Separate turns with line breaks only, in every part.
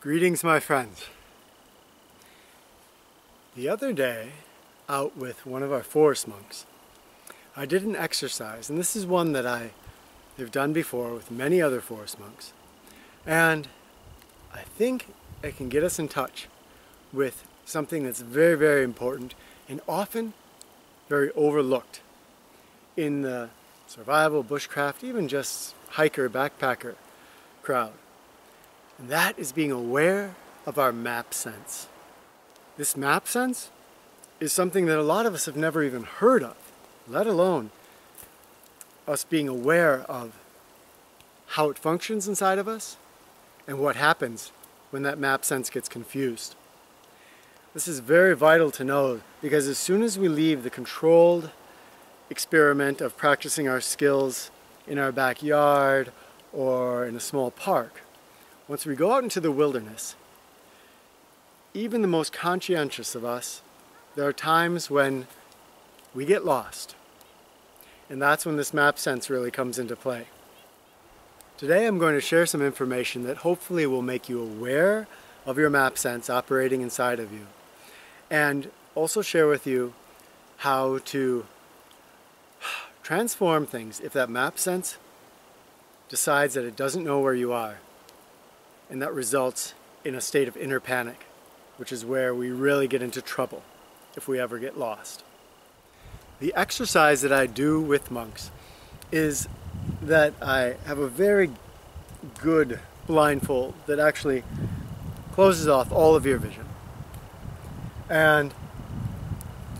Greetings, my friends. The other day, out with one of our forest monks, I did an exercise, and this is one that have done before with many other forest monks, and I think it can get us in touch with something that's very, very important and often very overlooked in the survival, bushcraft, even just hiker, backpacker crowd. And that is being aware of our map sense. This map sense is something that a lot of us have never even heard of, let alone us being aware of how it functions inside of us and what happens when that map sense gets confused. This is very vital to know because as soon as we leave the controlled experiment of practicing our skills in our backyard or in a small park, once we go out into the wilderness, even the most conscientious of us, there are times when we get lost. And that's when this map sense really comes into play. Today I'm going to share some information that hopefully will make you aware of your map sense operating inside of you. And also share with you how to transform things if that map sense decides that it doesn't know where you are. And that results in a state of inner panic, which is where we really get into trouble if we ever get lost. The exercise that I do with monks is that I have a very good blindfold that actually closes off all of your vision. And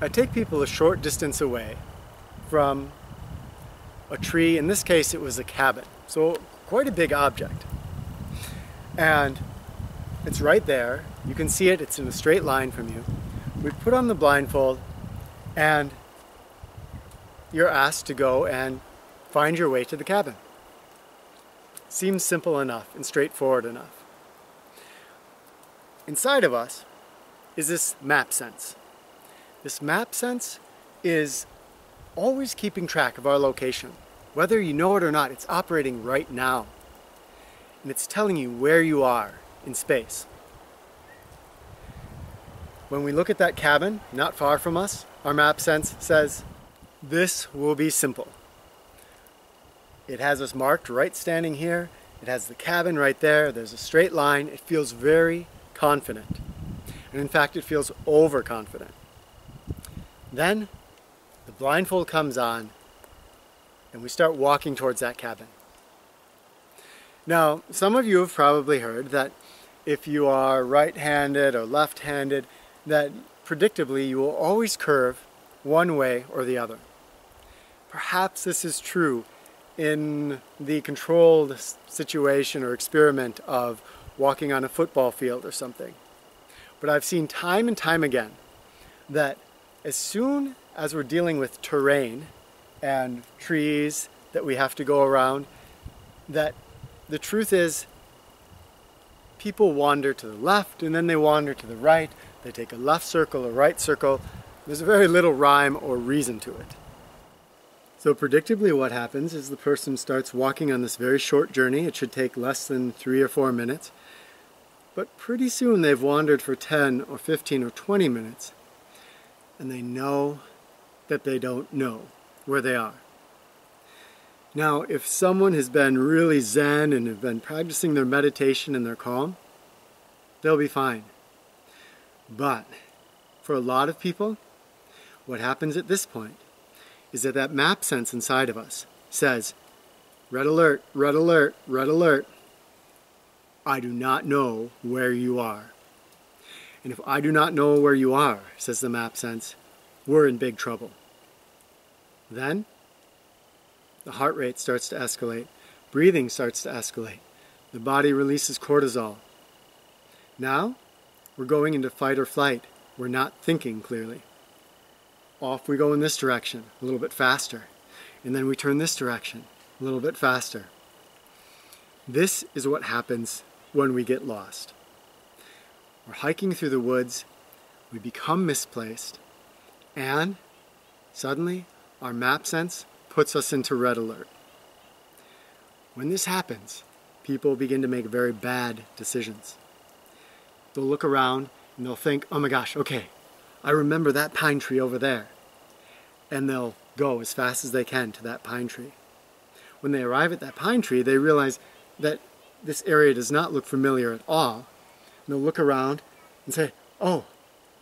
I take people a short distance away from a tree. In this case, it was a cabin, so quite a big object. And it's right there. You can see it. It's in a straight line from you. We put on the blindfold and you're asked to go and find your way to the cabin. Seems simple enough and straightforward enough. Inside of us is this map sense. This map sense is always keeping track of our location. Whether you know it or not, it's operating right now. And it's telling you where you are in space. When we look at that cabin not far from us, our map sense says, this will be simple. It has us marked right standing here. It has the cabin right there. There's a straight line. It feels very confident. And in fact, it feels overconfident. Then the blindfold comes on and we start walking towards that cabin. Now, some of you have probably heard that if you are right-handed or left-handed, that predictably you will always curve one way or the other. Perhaps this is true in the controlled situation or experiment of walking on a football field or something. But I've seen time and time again that as soon as we're dealing with terrain and trees that we have to go around, that the truth is, people wander to the left and then they wander to the right. They take a left circle, a right circle. There's very little rhyme or reason to it. So predictably what happens is the person starts walking on this very short journey. It should take less than 3 or 4 minutes. But pretty soon they've wandered for 10 or 15 or 20 minutes. And they know that they don't know where they are. Now, if someone has been really zen and have been practicing their meditation and their calm, they'll be fine. But for a lot of people, what happens at this point is that that map sense inside of us says, red alert, red alert, red alert. I do not know where you are. And if I do not know where you are, says the map sense, we're in big trouble. Then the heart rate starts to escalate, breathing starts to escalate, the body releases cortisol. Now, we're going into fight or flight. We're not thinking clearly. Off we go in this direction, a little bit faster, and then we turn this direction, a little bit faster. This is what happens when we get lost. We're hiking through the woods, we become misplaced, and suddenly our map sense puts us into red alert. When this happens, people begin to make very bad decisions. They'll look around and they'll think, oh my gosh, okay, I remember that pine tree over there. And they'll go as fast as they can to that pine tree. When they arrive at that pine tree, they realize that this area does not look familiar at all. And they'll look around and say, oh,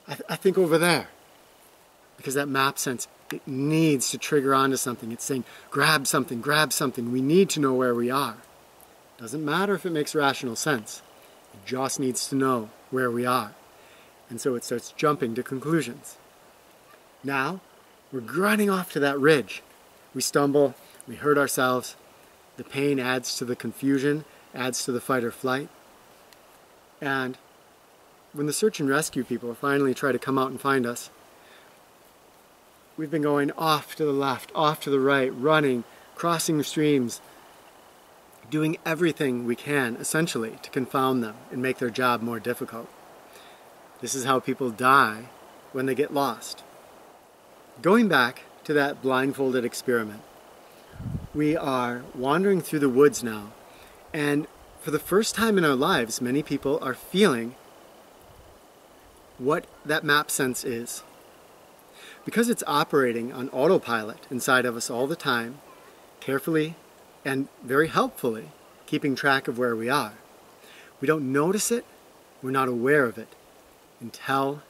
I think over there. Because that map sense, it needs to trigger onto something. It's saying, grab something, grab something. We need to know where we are. Doesn't matter if it makes rational sense. It just needs to know where we are. And so it starts jumping to conclusions. Now, we're grinding off to that ridge. We stumble, we hurt ourselves. The pain adds to the confusion, adds to the fight or flight. And when the search and rescue people finally try to come out and find us, we've been going off to the left, off to the right, running, crossing streams, doing everything we can, essentially, to confound them and make their job more difficult. This is how people die when they get lost. Going back to that blindfolded experiment, we are wandering through the woods now, and for the first time in our lives, many people are feeling what that map sense is. Because it's operating on autopilot inside of us all the time, carefully and very helpfully keeping track of where we are. We don't notice it, we're not aware of it, until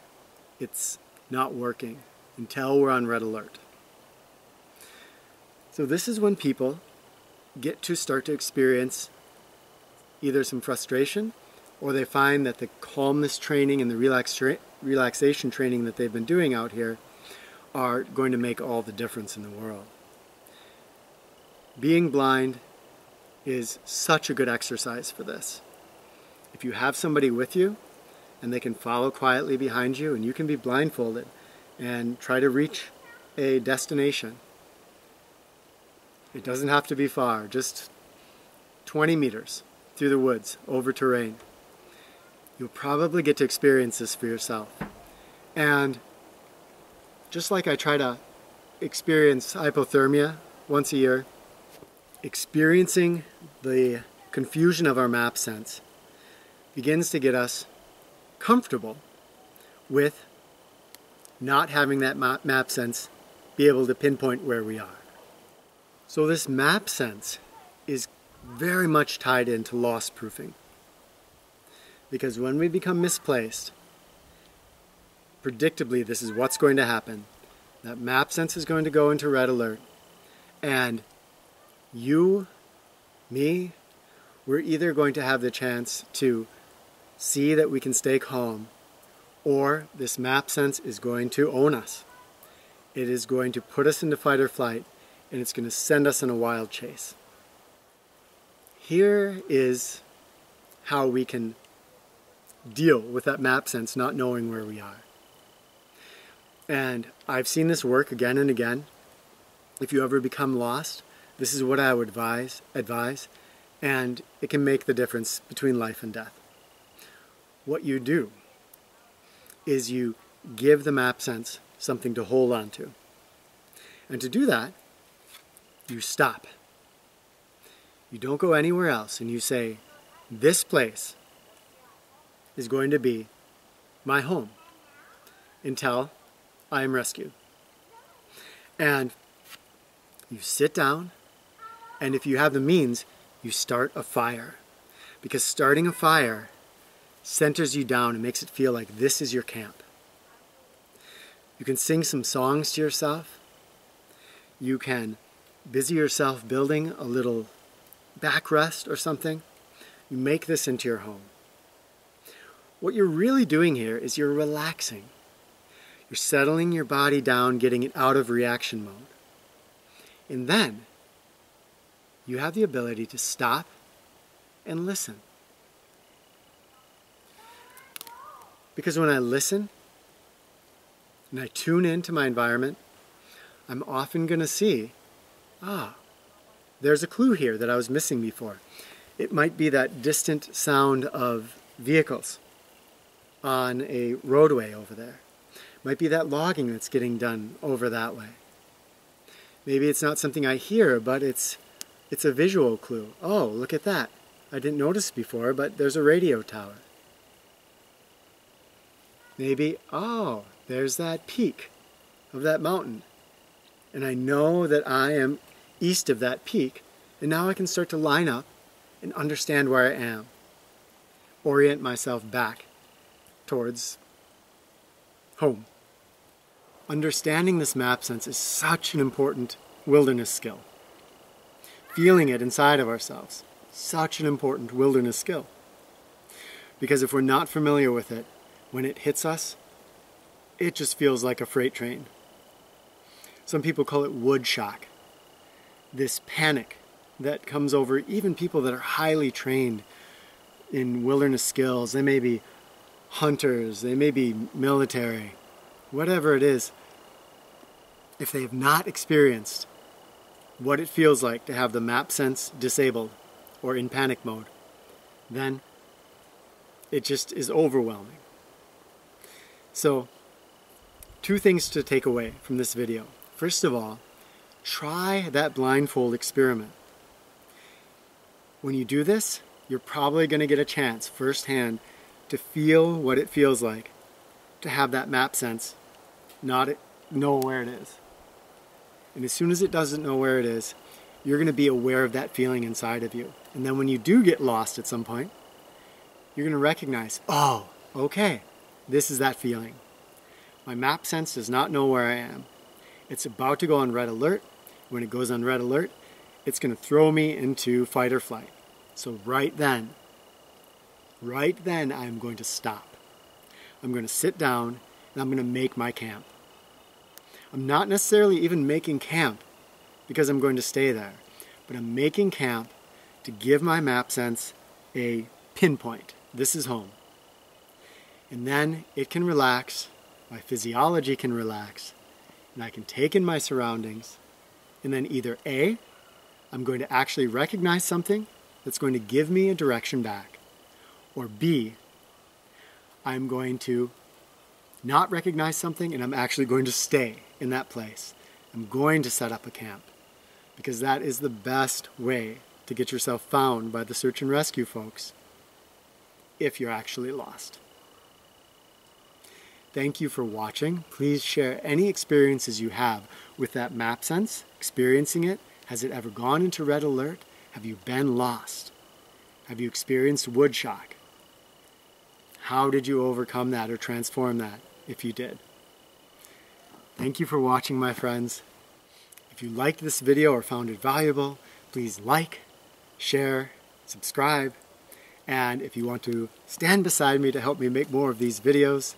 it's not working, until we're on red alert. So this is when people get to start to experience either some frustration, or they find that the calmness training and the relaxation training that they've been doing out here are going to make all the difference in the world. Being blind is such a good exercise for this. If you have somebody with you and they can follow quietly behind you and you can be blindfolded and try to reach a destination, it doesn't have to be far, just 20 meters through the woods over terrain. You'll probably get to experience this for yourself. And just like I try to experience hypothermia once a year, experiencing the confusion of our map sense begins to get us comfortable with not having that map sense be able to pinpoint where we are. So this map sense is very much tied into Lostproofing. Because when we become misplaced, predictably this is what's going to happen. That map sense is going to go into red alert. And you, me, we're either going to have the chance to see that we can stay calm, or this map sense is going to own us. It is going to put us into fight or flight, and it's going to send us on a wild chase. Here is how we can deal with that map sense not knowing where we are. And I've seen this work again and again. If you ever become lost, this is what I would advise, and it can make the difference between life and death. What you do is you give the map sense something to hold on to. And to do that, you stop. You don't go anywhere else, and you say, this place is going to be my home until I am rescued. And you sit down, and if you have the means, you start a fire. Because starting a fire centers you down and makes it feel like this is your camp. You can sing some songs to yourself. You can busy yourself building a little backrest or something. You make this into your home. What you're really doing here is you're relaxing. You're settling your body down, getting it out of reaction mode. And then you have the ability to stop and listen. Because when I listen and I tune into my environment, I'm often going to see, there's a clue here that I was missing before. It might be that distant sound of vehicles on a roadway over there. It might be that logging that's getting done over that way. Maybe it's not something I hear, but it's a visual clue. Oh, look at that. I didn't notice before, but there's a radio tower. Maybe, oh, there's that peak of that mountain. And I know that I am east of that peak. And now I can start to line up and understand where I am. Orient myself back towards home. Understanding this map sense is such an important wilderness skill. Feeling it inside of ourselves, such an important wilderness skill. Because if we're not familiar with it, when it hits us, it just feels like a freight train. Some people call it wood shock. This panic that comes over even people that are highly trained in wilderness skills. They may be hunters, they may be military, whatever it is. If they have not experienced what it feels like to have the map sense disabled or in panic mode, then it just is overwhelming. So, 2 things to take away from this video. First of all, try that blindfold experiment. When you do this, you're probably going to get a chance firsthand to feel what it feels like to have that map sense not know where it is. And as soon as it doesn't know where it is, you're going to be aware of that feeling inside of you. And then when you do get lost at some point, you're going to recognize, oh, okay, this is that feeling. My map sense does not know where I am. It's about to go on red alert. When it goes on red alert, it's going to throw me into fight or flight. So right then, I'm going to stop. I'm going to sit down and I'm going to make my camp. I'm not necessarily even making camp because I'm going to stay there, but I'm making camp to give my map sense a pinpoint. This is home. And then it can relax, my physiology can relax, and I can take in my surroundings, and then either A, I'm going to actually recognize something that's going to give me a direction back, or B, I'm going to not recognize something and I'm actually going to stay in that place. I'm going to set up a camp because that is the best way to get yourself found by the search and rescue folks if you're actually lost. Thank you for watching. Please share any experiences you have with that map sense, experiencing it. Has it ever gone into red alert? Have you been lost? Have you experienced wood shock? How did you overcome that or transform that if you did? Thank you for watching, my friends. If you liked this video or found it valuable, please like, share, subscribe, and if you want to stand beside me to help me make more of these videos,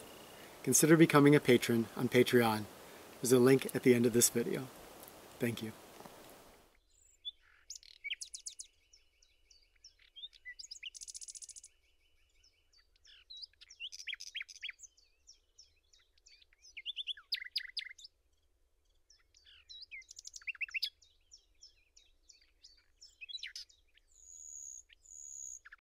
consider becoming a patron on Patreon. There's a link at the end of this video. Thank you.